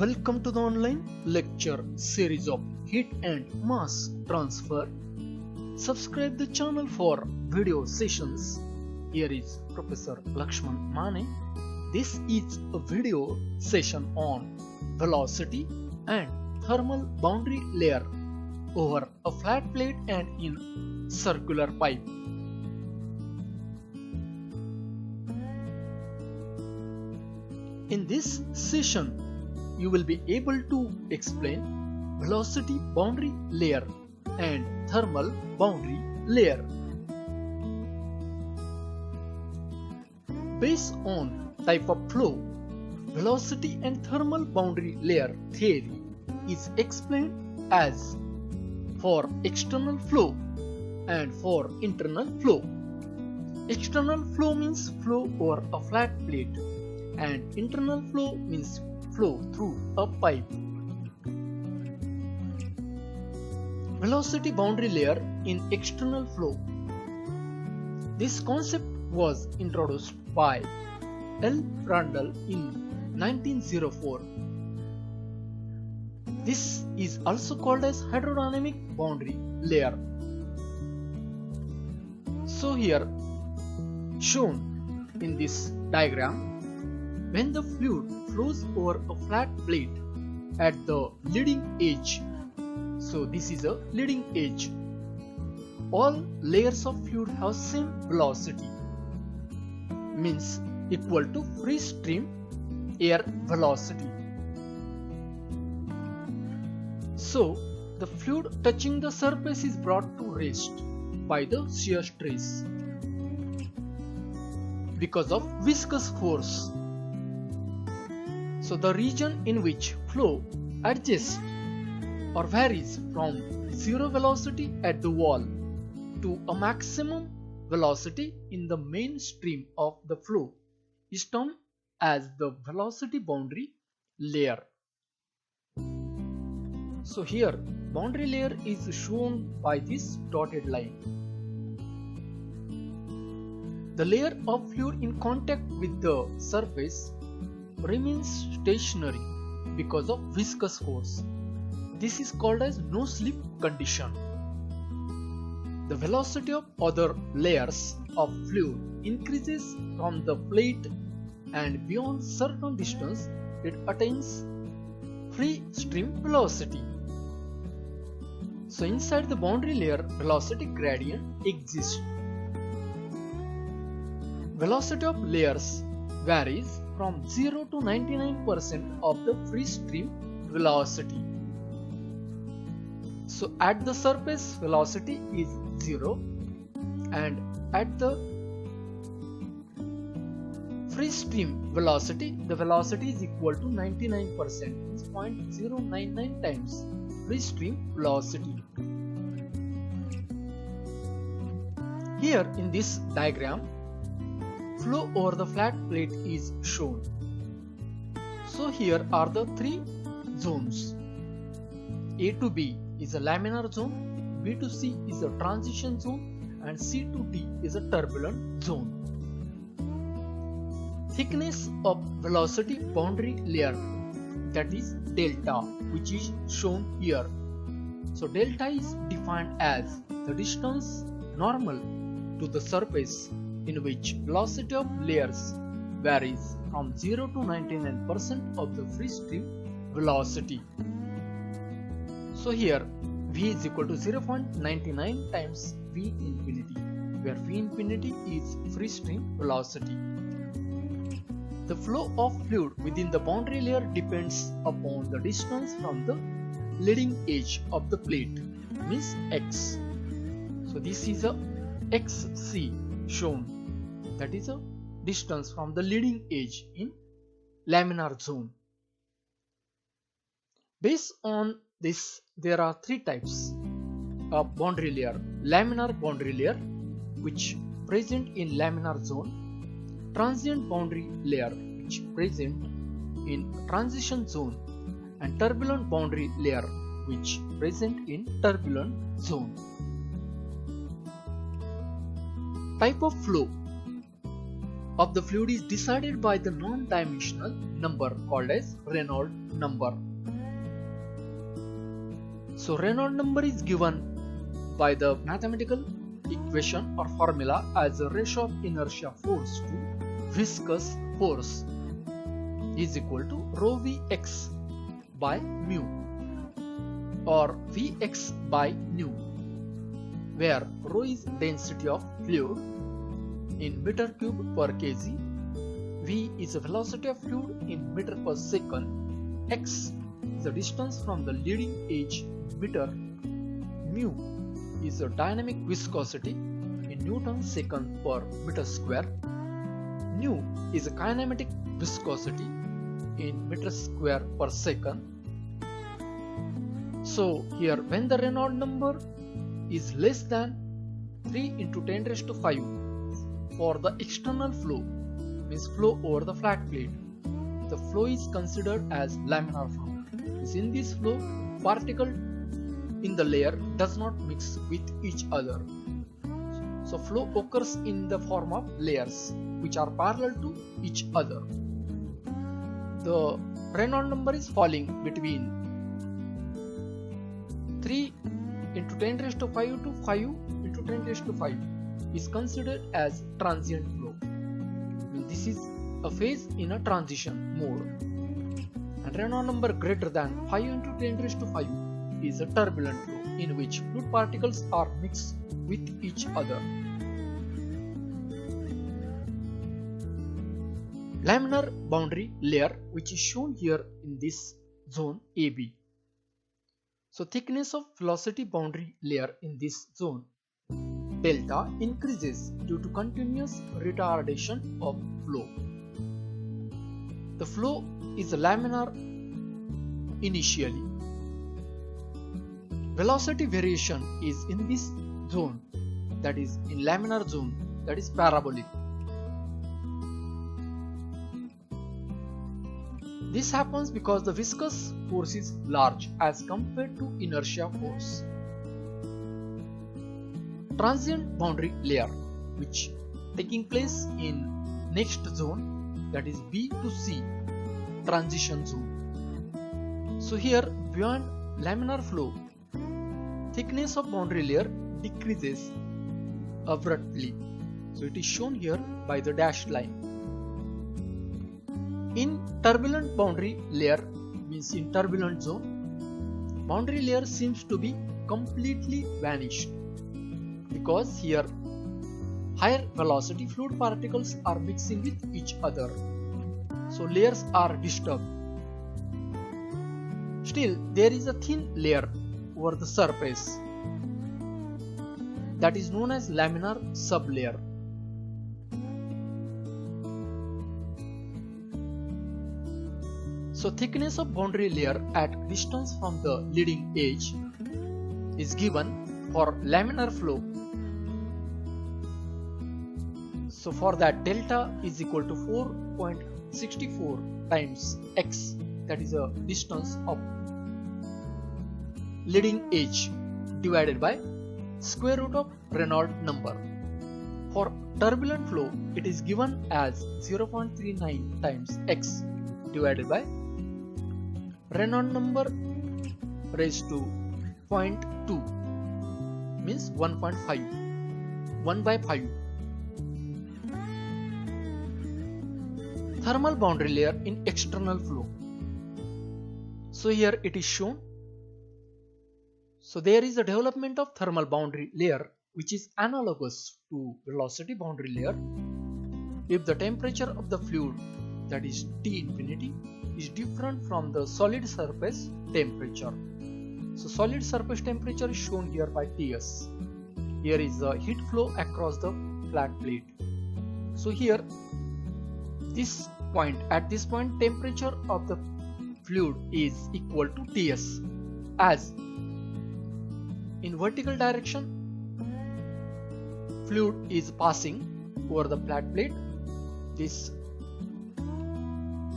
Welcome to the online lecture series of heat and mass transfer. Subscribe the channel for video sessions. Here is Professor Lakshman Mane. This is a video session on velocity and thermal boundary layer over a flat plate and in circular pipe. In this session, you will be able to explain velocity boundary layer and thermal boundary layer. Based on type of flow, velocity and thermal boundary layer theory is explained as for external flow and for internal flow. External flow means flow over a flat plate and internal flow means flow through a pipe. Velocity boundary layer in external flow. This concept was introduced by L. Randall in 1904. This is also called as hydrodynamic boundary layer. So here shown in this diagram, when the fluid flows over a flat plate at the leading edge, so this is a leading edge, all layers of fluid have same velocity, means equal to free stream air velocity. So the fluid touching the surface is brought to rest by the shear stress because of viscous force. So the region in which flow adjusts or varies from zero velocity at the wall to a maximum velocity in the main stream of the flow is termed as the velocity boundary layer. So here boundary layer is shown by this dotted line. The layer of fluid in contact with the surface remains stationary because of viscous force. This is called as no slip condition. The velocity of other layers of fluid increases from the plate and beyond certain distance it attains free stream velocity. So inside the boundary layer, velocity gradient exists. Velocity of layers varies from 0 to 99% of the free stream velocity. So at the surface velocity is 0 and at the free stream velocity the velocity is equal to 99%, means 0.099 times free stream velocity. Here in this diagram, flow over the flat plate is shown. So here are the three zones. A to B is a laminar zone, B to C is a transition zone, and C to D is a turbulent zone. Thickness of velocity boundary layer, that is delta, which is shown here. So delta is defined as the distance normal to the surface in which velocity of layers varies from 0 to 99% of the free stream velocity. So here V is equal to 0.99 times V infinity, where V infinity is free stream velocity. The flow of fluid within the boundary layer depends upon the distance from the leading edge of the plate, means x. So this is a xc shown, that is a distance from the leading edge in laminar zone. Based on this, there are three types of boundary layer: laminar boundary layer, which present in laminar zone; transient boundary layer, which present in transition zone; and turbulent boundary layer, which present in turbulent zone. Type of flow. of the fluid is decided by the non-dimensional number called as Reynolds number. So Reynolds number is given by the mathematical equation or formula as a ratio of inertia force to viscous force is equal to rho Vx by mu or Vx by nu, where rho is density of fluid in meter cube per kg, V is the velocity of fluid in meter per second, x is the distance from the leading edge meter, mu is the dynamic viscosity in Newton second per meter square, nu is a kinematic viscosity in meter square per second. So here when the Reynolds number is less than 3 into 10 raised to 5 for the external flow, means flow over the flat plate, the flow is considered as laminar flow. In this flow, particle in the layer does not mix with each other. So flow occurs in the form of layers which are parallel to each other. The Reynolds number is falling between 3 into 10 raised to 5 to 5 into 10 raised to 5 is considered as transient flow. This is a phase in a transition mode. And Reynolds number greater than 5 into 10 raised to 5 is a turbulent flow in which fluid particles are mixed with each other. Laminar boundary layer, which is shown here in this zone AB. So thickness of velocity boundary layer in this zone delta increases due to continuous retardation of flow. The flow is laminar initially. Velocity variation is in this zone, that is in laminar zone, that is parabolic. This happens because the viscous force is large as compared to inertia force. Transient boundary layer, which taking place in next zone, that is B to C transition zone. So here beyond laminar flow, thickness of boundary layer decreases abruptly. So it is shown here by the dashed line. In turbulent boundary layer, means in turbulent zone, boundary layer seems to be completely vanished, because here higher velocity fluid particles are mixing with each other, so layers are disturbed. Still there is a thin layer over the surface that is known as laminar sublayer. So thickness of boundary layer at distance from the leading edge is given for laminar flow. So for that, delta is equal to 4.64 times x, that is a distance of leading edge, divided by square root of Reynolds number. For turbulent flow, it is given as 0.39 times x divided by Reynolds number raised to 0.2, means 1.5, 1 by 5. Thermal boundary layer in external flow. So here it is shown. So there is a development of thermal boundary layer which is analogous to velocity boundary layer if the temperature of the fluid, that is T infinity, is different from the solid surface temperature. So solid surface temperature is shown here by Ts. Here is the heat flow across the flat plate. So here this point, at this point temperature of the fluid is equal to Ts, as in vertical direction fluid is passing over the flat plate, this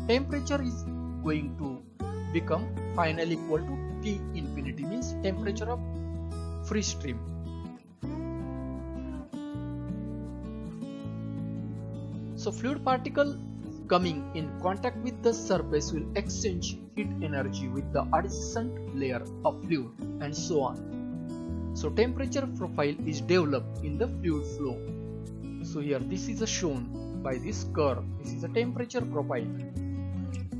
temperature is going to become finally equal to T infinity, means temperature of free stream. So fluid particle coming in contact with the surface will exchange heat energy with the adjacent layer of fluid and so on. So temperature profile is developed in the fluid flow. So here this is shown by this curve. This is a temperature profile.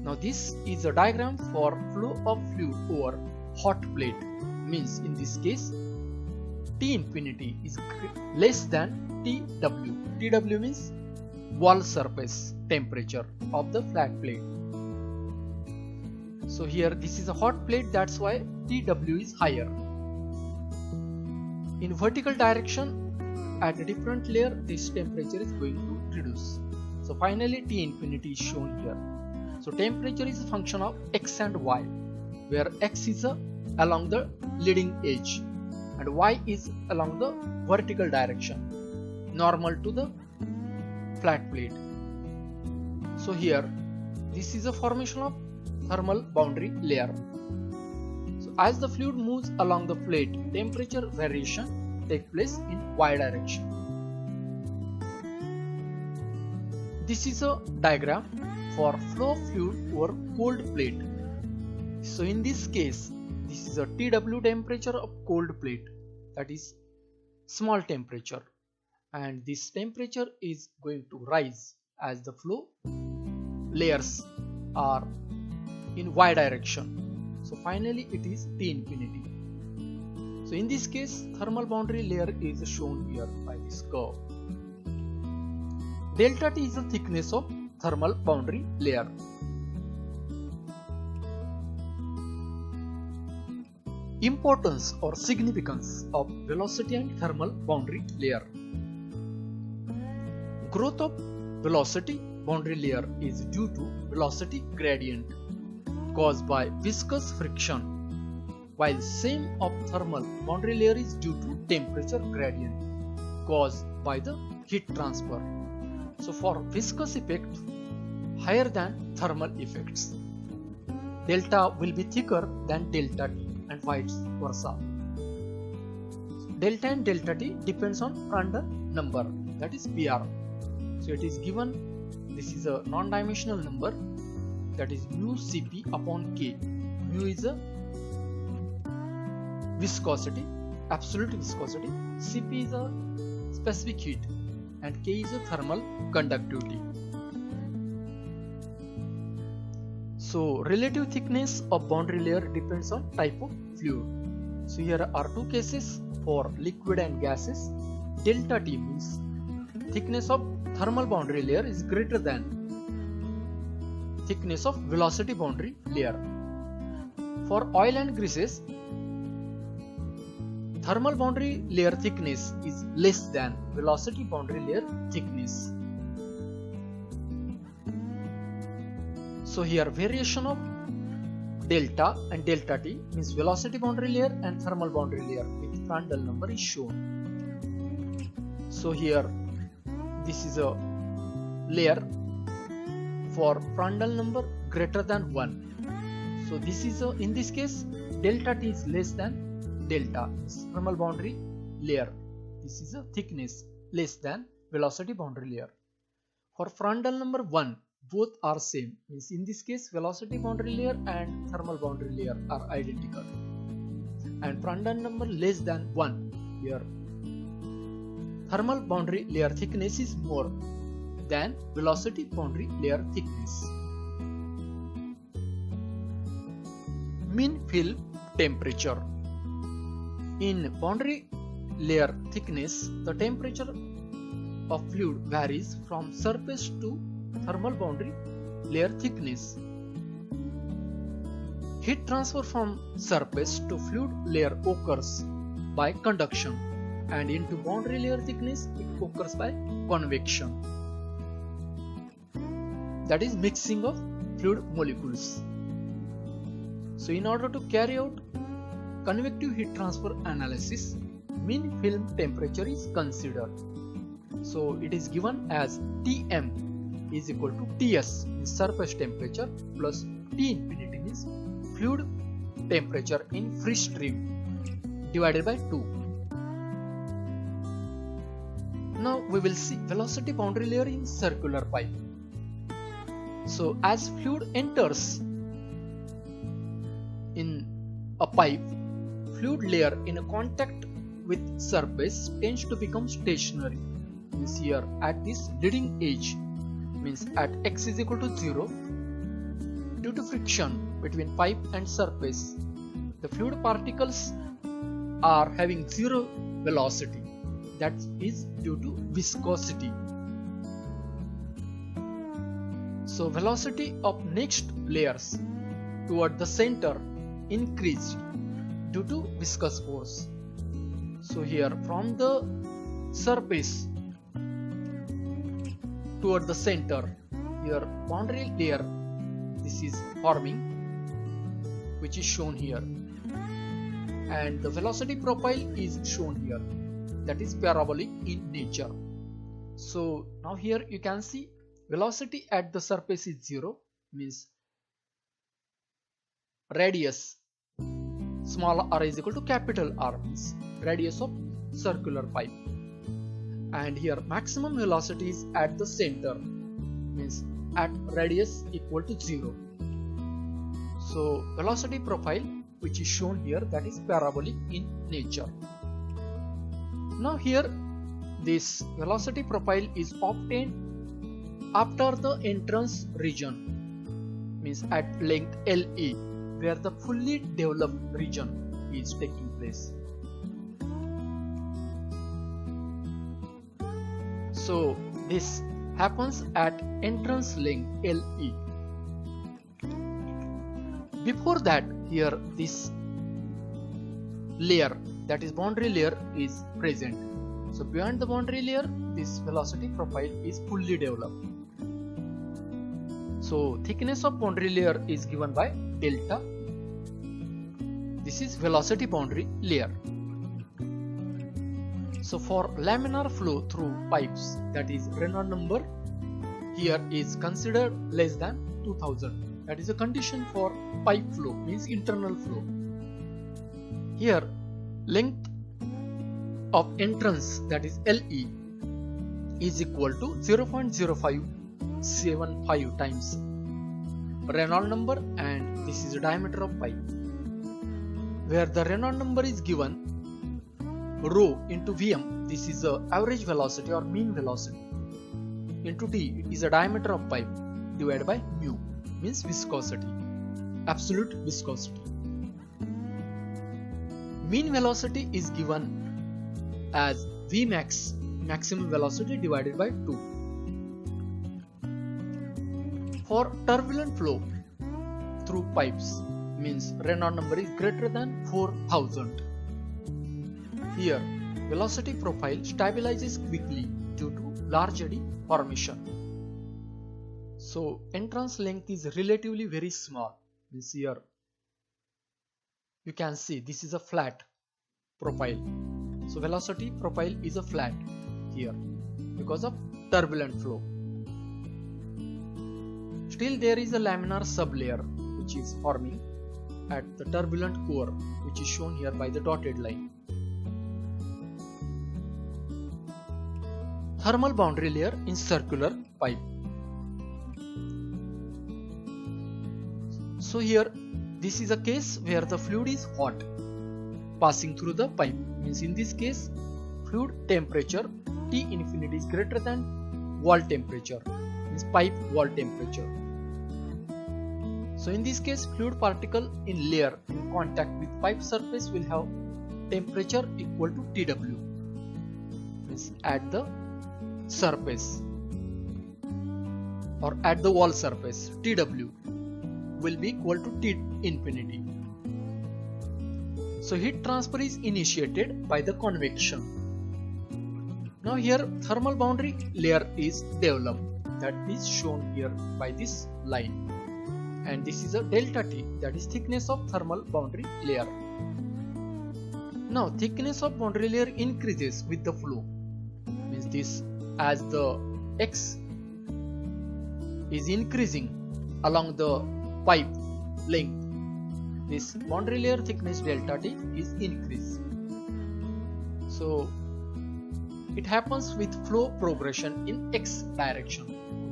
Now this is a diagram for flow of fluid over hot plate. Means in this case T infinity is less than TW. TW means wall surface temperature of the flat plate. So here this is a hot plate, that's why TW is higher. In vertical direction at a different layer this temperature is going to reduce. So finally T infinity is shown here. So temperature is a function of x and y, where x is along the leading edge and y is along the vertical direction, normal to the flat plate. So here this is a formation of thermal boundary layer. So as the fluid moves along the plate, temperature variation takes place in y direction. This is a diagram for flow of fluid over cold plate. So in this case this is a TW temperature of cold plate, that is small temperature, and this temperature is going to rise as the flow layers are in y direction. So finally it is T infinity. So in this case thermal boundary layer is shown here by this curve. Delta T is the thickness of thermal boundary layer. Importance or significance of velocity and thermal boundary layer. Growth of velocity boundary layer is due to velocity gradient caused by viscous friction, while same of thermal boundary layer is due to temperature gradient caused by the heat transfer. So for viscous effect higher than thermal effects, delta will be thicker than delta T and vice versa. Delta and delta T depends on Prandtl number, that is PR. So it is given, this is a non-dimensional number, that is mu Cp upon K. Mu is a viscosity, absolute viscosity, Cp is a specific heat, and K is a thermal conductivity. So relative thickness of boundary layer depends on type of fluid. So here are two cases for liquid and gases. Delta T means thickness of thermal boundary layer is greater than thickness of velocity boundary layer. For oil and greases, thermal boundary layer thickness is less than velocity boundary layer thickness. So here variation of delta and delta T means velocity boundary layer and thermal boundary layer with Prandtl number is shown. So here this is a layer for Prandtl number greater than 1. So this is in this case delta T is less than delta, thermal boundary layer. This is a thickness less than velocity boundary layer. For Prandtl number 1, both are same, means in this case velocity boundary layer and thermal boundary layer are identical, and Prandtl number less than 1, here thermal boundary layer thickness is more than velocity boundary layer thickness. Mean film temperature. In boundary layer thickness, the temperature of fluid varies from surface to thermal boundary layer thickness. Heat transfer from surface to fluid layer occurs by conduction, and into boundary layer thickness it occurs by convection, that is mixing of fluid molecules. So in order to carry out convective heat transfer analysis, mean film temperature is considered. So it is given as Tm is equal to Ts, means surface temperature, plus T infinity means fluid temperature in free stream, divided by 2. Now we will see velocity boundary layer in circular pipe. So as fluid enters in a pipe, fluid layer in a contact with surface tends to become stationary. Means here at this leading edge, means at x is equal to 0, due to friction between pipe and surface, the fluid particles are having zero velocity. That is due to viscosity. So velocity of next layers toward the center increased due to viscous force. So here from the surface toward the center, here boundary layer, this is forming, which is shown here, and the velocity profile is shown here, that is parabolic in nature. So now here you can see velocity at the surface is 0, means radius small r is equal to capital R, means radius of circular pipe, and here maximum velocity is at the center, means at radius equal to 0. So velocity profile, which is shown here, that is parabolic in nature. Now here this velocity profile is obtained after the entrance region, means at length LE, where the fully developed region is taking place. So this happens at entrance length LE. Before that, here this layer, that is boundary layer, is present. So beyond the boundary layer, this velocity profile is fully developed. So thickness of boundary layer is given by delta. This is velocity boundary layer. So for laminar flow through pipes, that is Reynolds number here is considered less than 2000. That is a condition for pipe flow, means internal flow. Here length of entrance, that is LE, is equal to 0.0575 times Reynolds number, and this is the diameter of pipe, where the Reynolds number is given rho into Vm. This is the average velocity or mean velocity, into d is the diameter of pipe, divided by mu, means viscosity, absolute viscosity. Mean velocity is given as Vmax, maximum velocity, divided by 2. For turbulent flow through pipes, means Reynolds number is greater than 4000. Here velocity profile stabilizes quickly due to large eddy formation. So entrance length is relatively very small. Means here you can see this is a flat profile. So velocity profile is a flat here because of turbulent flow. Still there is a laminar sublayer which is forming at the turbulent core, which is shown here by the dotted line. Thermal boundary layer in circular pipe. So here this is a case where the fluid is hot passing through the pipe, means in this case fluid temperature T infinity is greater than wall temperature, means pipe wall temperature. So in this case fluid particle in layer in contact with pipe surface will have temperature equal to TW, means at the surface or at the wall surface TW will be equal to T infinity. So heat transfer is initiated by the convection. Now here thermal boundary layer is developed, that is shown here by this line, and this is a delta T, that is thickness of thermal boundary layer. Now thickness of boundary layer increases with the flow, means this as the X is increasing along the pipe length, this boundary layer thickness delta T is increased. So It happens with flow progression in x direction.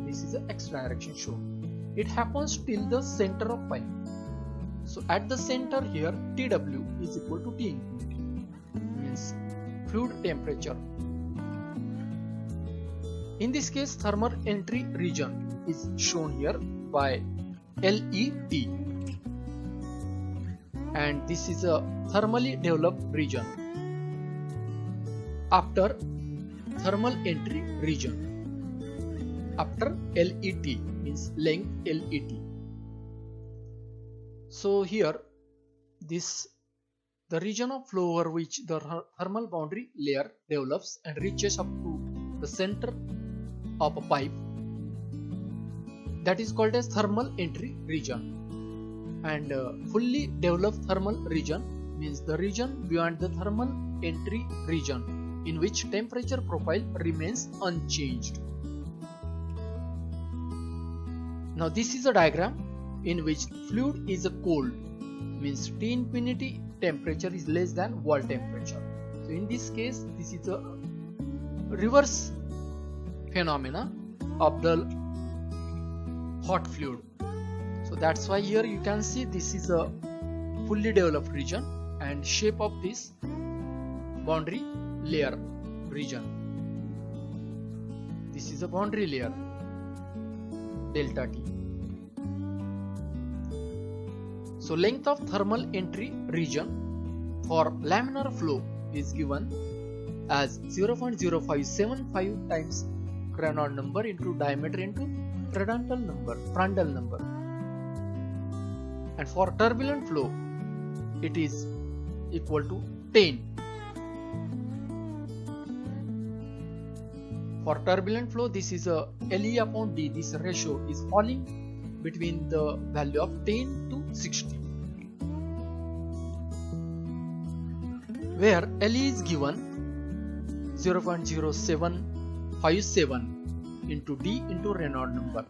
This is the x direction shown. It happens till the center of pipe. So at the center here, Tw is equal to T infinity, means fluid temperature. In this case, thermal entry region is shown here by LET, and this is a thermally developed region. After thermal entry region, after LET means length LET. So here the region of flow over which the thermal boundary layer develops and reaches up to the center of a pipe, that is called as thermal entry region. And fully developed thermal region means the region beyond the thermal entry region in which temperature profile remains unchanged. Now this is a diagram in which fluid is a cold, means T infinity temperature is less than wall temperature. So in this case, this is a reverse phenomena of the hot fluid. So that's why here you can see this is a fully developed region and shape of this boundary layer region. This is a boundary layer delta T. So length of thermal entry region for laminar flow is given as 0.0575 times Reynolds number into diameter into Prandtl number. And for turbulent flow, it is equal to 10. For turbulent flow, this is a LE upon D. This ratio is falling between the value of 10 to 60, where LE is given 0.0757 into D into Reynolds number.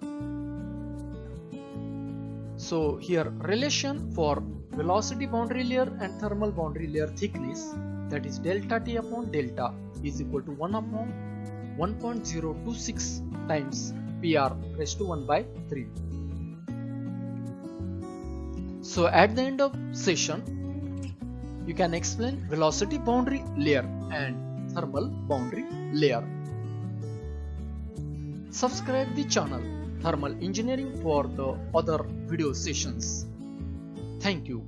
So here relation for velocity boundary layer and thermal boundary layer thickness, that is delta T upon delta, is equal to 1 upon 1.026 times PR raised to 1 by 3. So at the end of session, you can explain velocity boundary layer and thermal boundary layer. Subscribe the channel Thermal Engineering for the other video sessions. Thank you.